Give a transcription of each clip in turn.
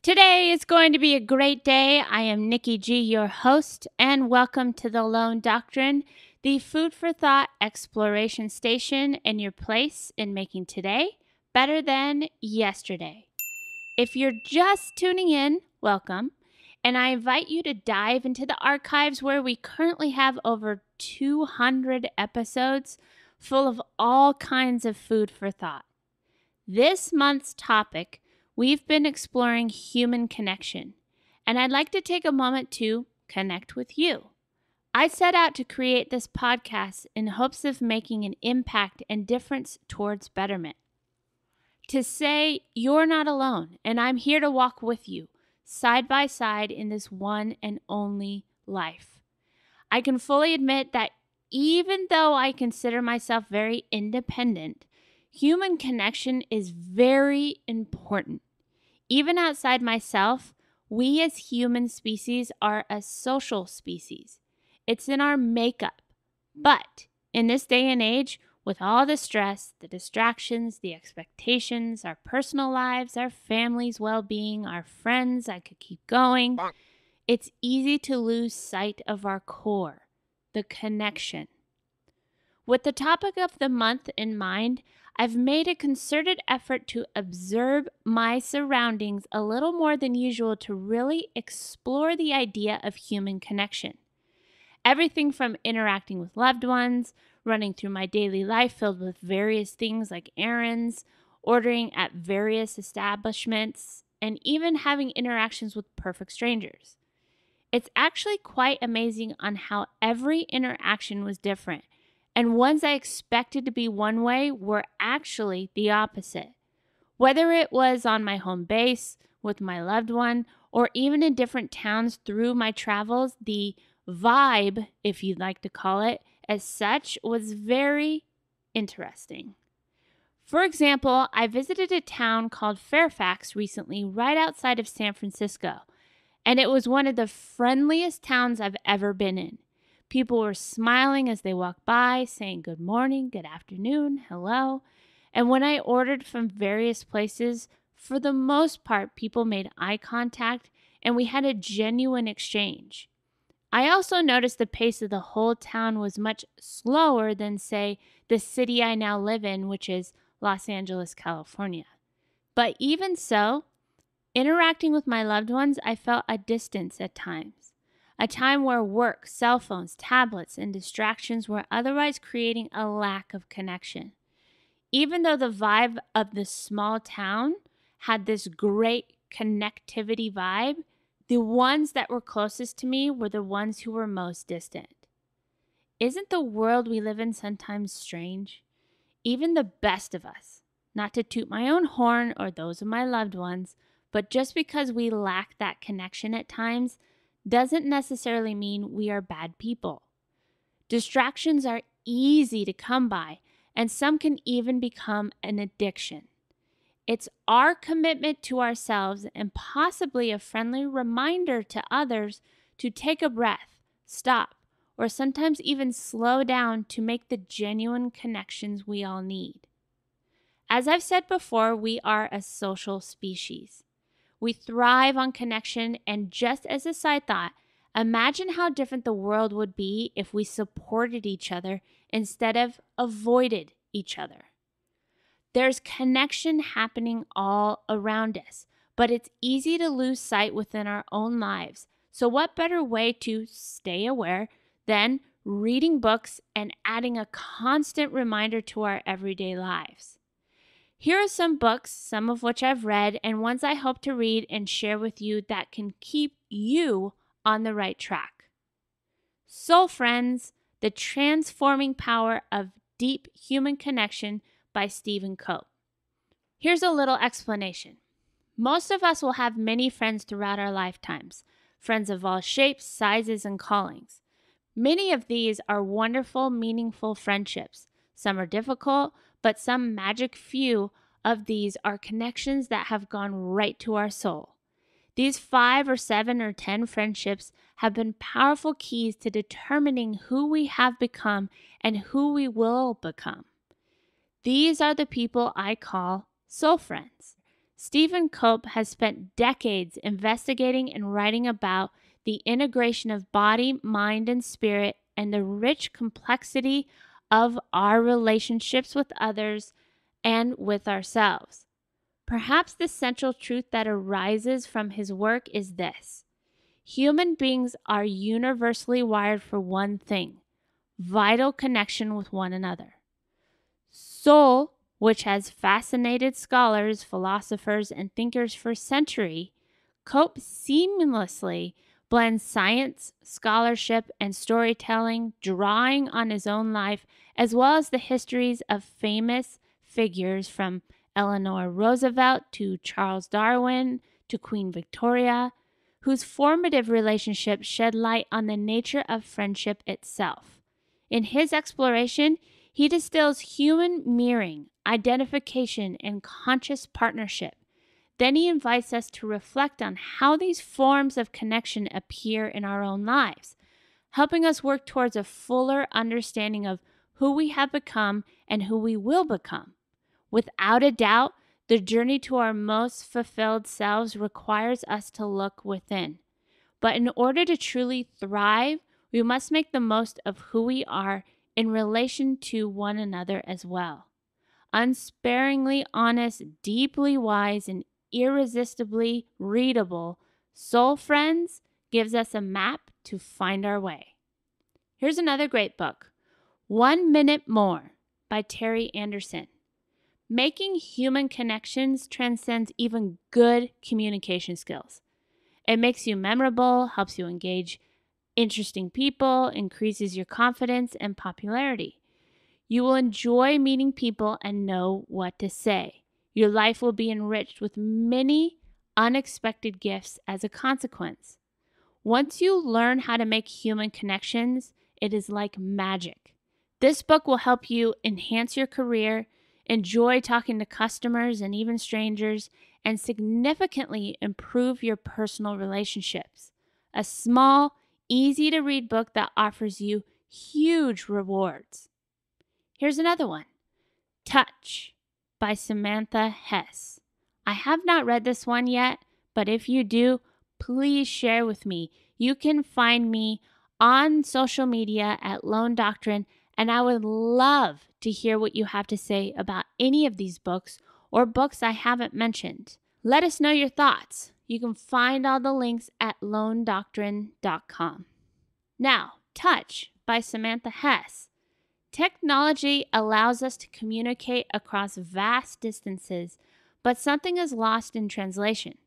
Today is going to be a great day. I am Nikki G, your host, and welcome to the Lone Doctrine, the food for thought exploration station and your place in making today better than yesterday. If you're just tuning in, welcome, and I invite you to dive into the archives where we currently have over 200 episodes full of all kinds of food for thought. This month's topic, we've been exploring human connection, and I'd like to take a moment to connect with you. I set out to create this podcast in hopes of making an impact and difference towards betterment. To say you're not alone, and I'm here to walk with you, side by side in this one and only life. I can fully admit that even though I consider myself very independent, human connection is very important. Even outside myself, we as human species are a social species. It's in our makeup. But in this day and age, with all the stress, the distractions, the expectations, our personal lives, our family's well-being, our friends, I could keep going, it's easy to lose sight of our core, the connection. With the topic of the month in mind, I've made a concerted effort to observe my surroundings a little more than usual to really explore the idea of human connection. Everything from interacting with loved ones, running through my daily life filled with various things like errands, ordering at various establishments, and even having interactions with perfect strangers. It's actually quite amazing on how every interaction was different, and ones I expected to be one way were actually the opposite. Whether it was on my home base, with my loved one, or even in different towns through my travels, the vibe, if you'd like to call it, as such, was very interesting. For example, I visited a town called Fairfax recently, right outside of San Francisco, and it was one of the friendliest towns I've ever been in. People were smiling as they walked by, saying good morning, good afternoon, hello. And when I ordered from various places, for the most part, people made eye contact and we had a genuine exchange. I also noticed the pace of the whole town was much slower than, say, the city I now live in, which is Los Angeles, California. But even so, interacting with my loved ones, I felt a distance at times. A time where work, cell phones, tablets, and distractions were otherwise creating a lack of connection. Even though the vibe of the small town had this great connectivity vibe, the ones that were closest to me were the ones who were most distant. Isn't the world we live in sometimes strange? Even the best of us, not to toot my own horn or those of my loved ones, but just because we lack that connection at times, doesn't necessarily mean we are bad people. Distractions are easy to come by, and some can even become an addiction. It's our commitment to ourselves and possibly a friendly reminder to others to take a breath, stop, or sometimes even slow down to make the genuine connections we all need. As I've said before, we are a social species. We thrive on connection, and just as a side thought, imagine how different the world would be if we supported each other instead of avoided each other. There's connection happening all around us, but it's easy to lose sight within our own lives. So what better way to stay aware than reading books and adding a constant reminder to our everyday lives? Here are some books, some of which I've read, and ones I hope to read and share with you that can keep you on the right track. Soul Friends, The Transforming Power of Deep Human Connection by Stephen Cope. Here's a little explanation. Most of us will have many friends throughout our lifetimes, friends of all shapes, sizes, and callings. Many of these are wonderful, meaningful friendships. Some are difficult, but some magic few of these are connections that have gone right to our soul. These 5 or 7 or 10 friendships have been powerful keys to determining who we have become and who we will become. These are the people I call soul friends. Stephen Cope has spent decades investigating and writing about the integration of body, mind, and spirit and the rich complexity of our relationships with others and with ourselves. Perhaps the central truth that arises from his work is this: human beings are universally wired for one thing: vital connection with one another. Soul, which has fascinated scholars, philosophers, and thinkers for centuries, Cope seamlessly blends science, scholarship, and storytelling, drawing on his own life as well as the histories of famous figures from Eleanor Roosevelt to Charles Darwin to Queen Victoria, whose formative relationships shed light on the nature of friendship itself. In his exploration, he distills human mirroring, identification, and conscious partnership. Then he invites us to reflect on how these forms of connection appear in our own lives, helping us work towards a fuller understanding of who we have become and who we will become. Without a doubt, the journey to our most fulfilled selves requires us to look within. But in order to truly thrive, we must make the most of who we are in relation to one another as well. Unsparingly honest, deeply wise, and irresistibly readable, Soul Friends gives us a map to find our way. Here's another great book, 1 Minute More by Terry Anderson. Making human connections transcends even good communication skills. It makes you memorable, helps you engage interesting people, increases your confidence and popularity. You will enjoy meeting people and know what to say. Your life will be enriched with many unexpected gifts as a consequence. Once you learn how to make human connections, it is like magic. This book will help you enhance your career, enjoy talking to customers and even strangers, and significantly improve your personal relationships. A small, easy-to-read book that offers you huge rewards. Here's another one, Touch by Samantha Hess. I have not read this one yet, but if you do, please share with me. You can find me on social media at Lone Doctrine, and I would love to hear what you have to say about any of these books or books I haven't mentioned. Let us know your thoughts. You can find all the links at lonedoctrine.com. Now, Touch by Samantha Hess. Technology allows us to communicate across vast distances, but something is lost in translation.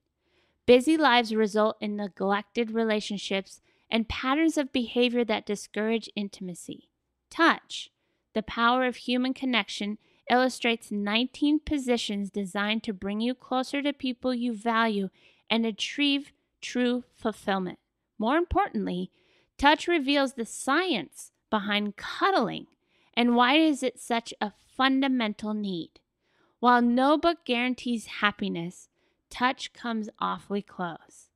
Busy lives result in neglected relationships and patterns of behavior that discourage intimacy. Touch, the power of human connection, illustrates 19 positions designed to bring you closer to people you value and achieve true fulfillment. More importantly, Touch reveals the science behind cuddling and why is it such a fundamental need. While no book guarantees happiness, Touch comes awfully close.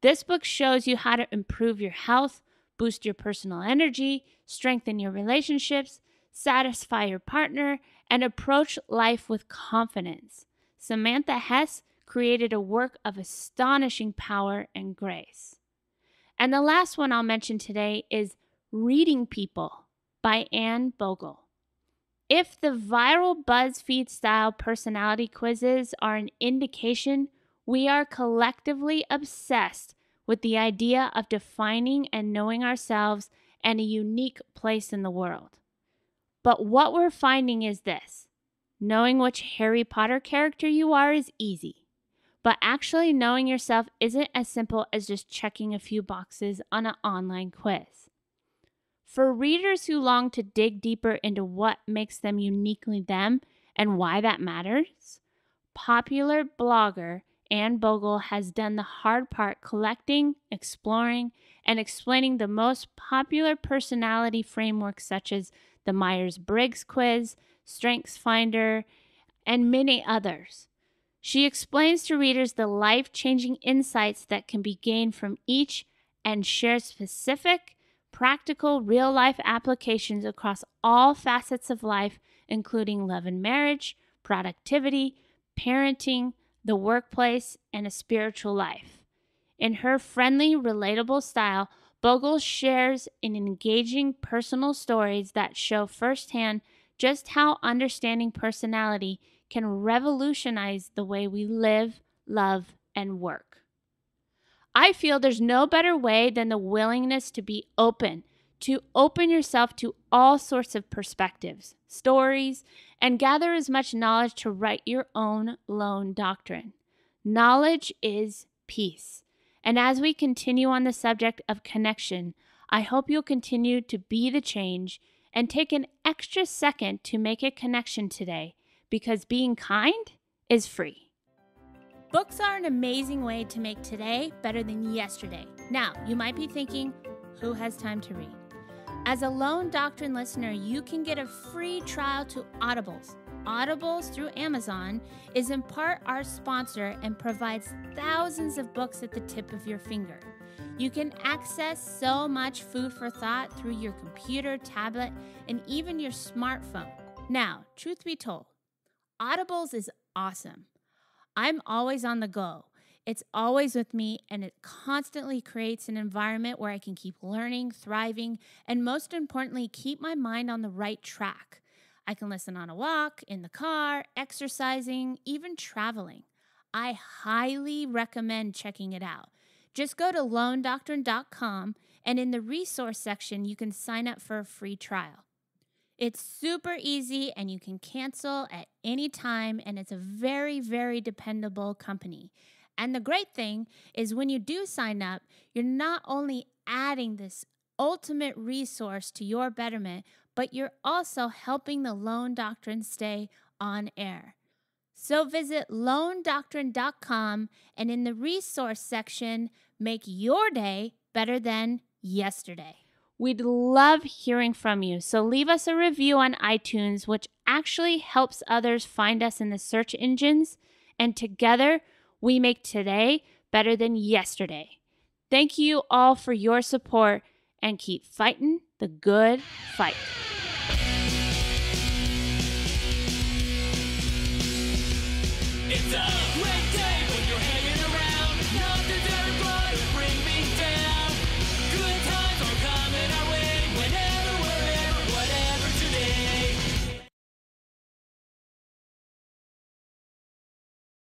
This book shows you how to improve your health, boost your personal energy, strengthen your relationships, satisfy your partner, and approach life with confidence. Samantha Hess created a work of astonishing power and grace. And the last one I'll mention today is Reading People by Anne Bogle. If the viral BuzzFeed-style personality quizzes are an indication, we are collectively obsessed with the idea of defining and knowing ourselves and a unique place in the world. But what we're finding is this: knowing which Harry Potter character you are is easy, but actually knowing yourself isn't as simple as just checking a few boxes on an online quiz. For readers who long to dig deeper into what makes them uniquely them and why that matters, popular blogger Anne Bogle has done the hard part collecting, exploring, and explaining the most popular personality frameworks such as the Myers-Briggs quiz, StrengthsFinder, and many others. She explains to readers the life-changing insights that can be gained from each and shares specific, practical, real-life applications across all facets of life, including love and marriage, productivity, parenting, the workplace, and a spiritual life. In her friendly, relatable style, Bogle shares in engaging personal stories that show firsthand just how understanding personality can revolutionize the way we live, love, and work. I feel there's no better way than the willingness to open yourself to all sorts of perspectives, stories, and gather as much knowledge to write your own lone doctrine. Knowledge is peace. And as we continue on the subject of connection, I hope you'll continue to be the change and take an extra second to make a connection today, because being kind is free. Books are an amazing way to make today better than yesterday. Now, you might be thinking, who has time to read? As a Lone Doctrine listener, you can get a free trial to Audibles. Audibles through Amazon is in part our sponsor and provides thousands of books at the tip of your finger. You can access so much food for thought through your computer, tablet, and even your smartphone. Now, truth be told, Audibles is awesome. I'm always on the go. It's always with me, and it constantly creates an environment where I can keep learning, thriving, and most importantly, keep my mind on the right track. I can listen on a walk, in the car, exercising, even traveling. I highly recommend checking it out. Just go to lonedoctrine.com, and in the resource section, you can sign up for a free trial. It's super easy, and you can cancel at any time, and it's a very, very dependable company. And the great thing is when you do sign up, you're not only adding this ultimate resource to your betterment, but you're also helping the Lone Doctrine stay on air. So visit lonedoctrine.com, and in the resource section, make your day better than yesterday. We'd love hearing from you, so leave us a review on iTunes, which actually helps others find us in the search engines, and together we make today better than yesterday. Thank you all for your support, and keep fighting the good fight.